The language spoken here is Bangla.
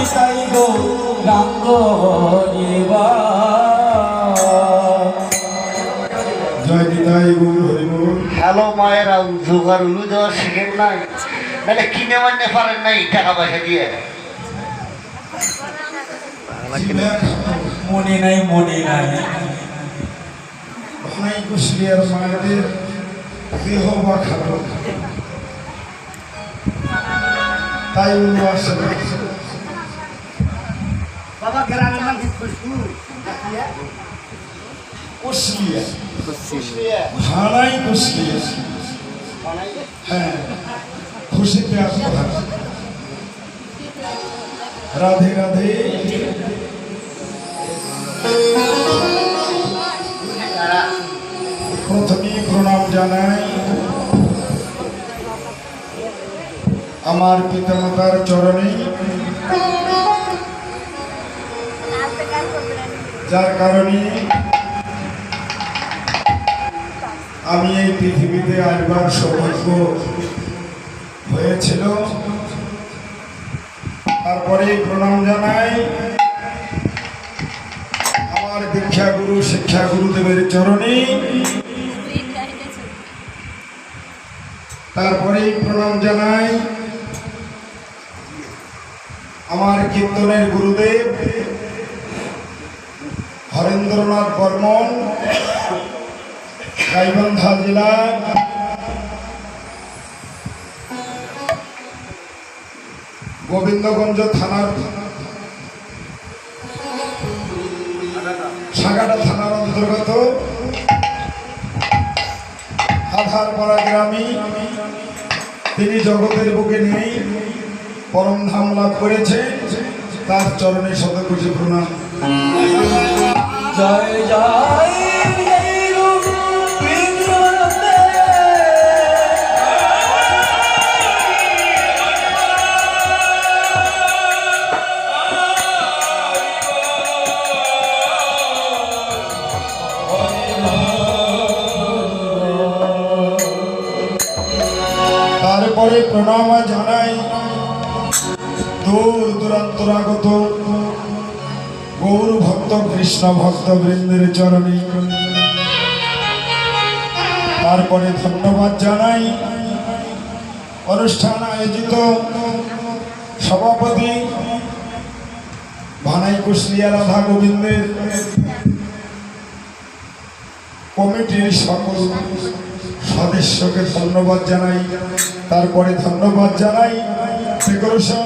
নিতাই গো রাঙ্গ জয় নিতাই গৌর হরিবল। হ্যালো মায়েরা, জোগাড় উলু দেওয়ার শিখেন নাই, নাহলে কিনে মানতে পারেন নাই টাকা পয়সা দিয়ে। মনে নাই মনে নাই ভানাই কুশলিয়ার মায়েদের দেহ বা খাটো, তাই উলু আসে না। বাবা গ্রামের নাম কুশলিয়া, ভানাই কুশলিয়া। হ্যাঁ, খুশিতে আত্মহার। রাধে রাধে। প্রথমে প্রণাম জানাই আমার পিতামাতার চরণে, যার কারণে আমি এই পৃথিবীতে আসবার সৌভাগ্য হয়েছিল। তারপরে প্রণাম জানাই আমার দীক্ষাগুরু শিক্ষা গুরুদেবের চরণে। তারপরে প্রণাম জানাই আমার কীর্তনের গুরুদেব হরেন্দ্রনাথ বর্মন, গাইবান্ধা জেলা, গোবিন্দগঞ্জ থানার সাগাটা থানার অন্তর্গত আধারপাড়া গ্রামে তিনি জগতের বুকে নেই পরম ধাম লাভ করেছে, তার চরণে শতকোটি প্রণাম। জয় জয় তারপরে প্রণাম জানাই দূর দূরান্তরাগত গৌর ভক্ত কৃষ্ণ ভক্ত বৃন্দের চরণে। তারপরে ধন্যবাদ জানাই অনুষ্ঠান আয়োজিত সভাপতি ভানাই কুশলিয়া রাধা গোবিন্দের কমিটির সকল সদস্যকে ধন্যবাদ জানাই। তারপরে ধন্যবাদ জানাই ডেকোরেশন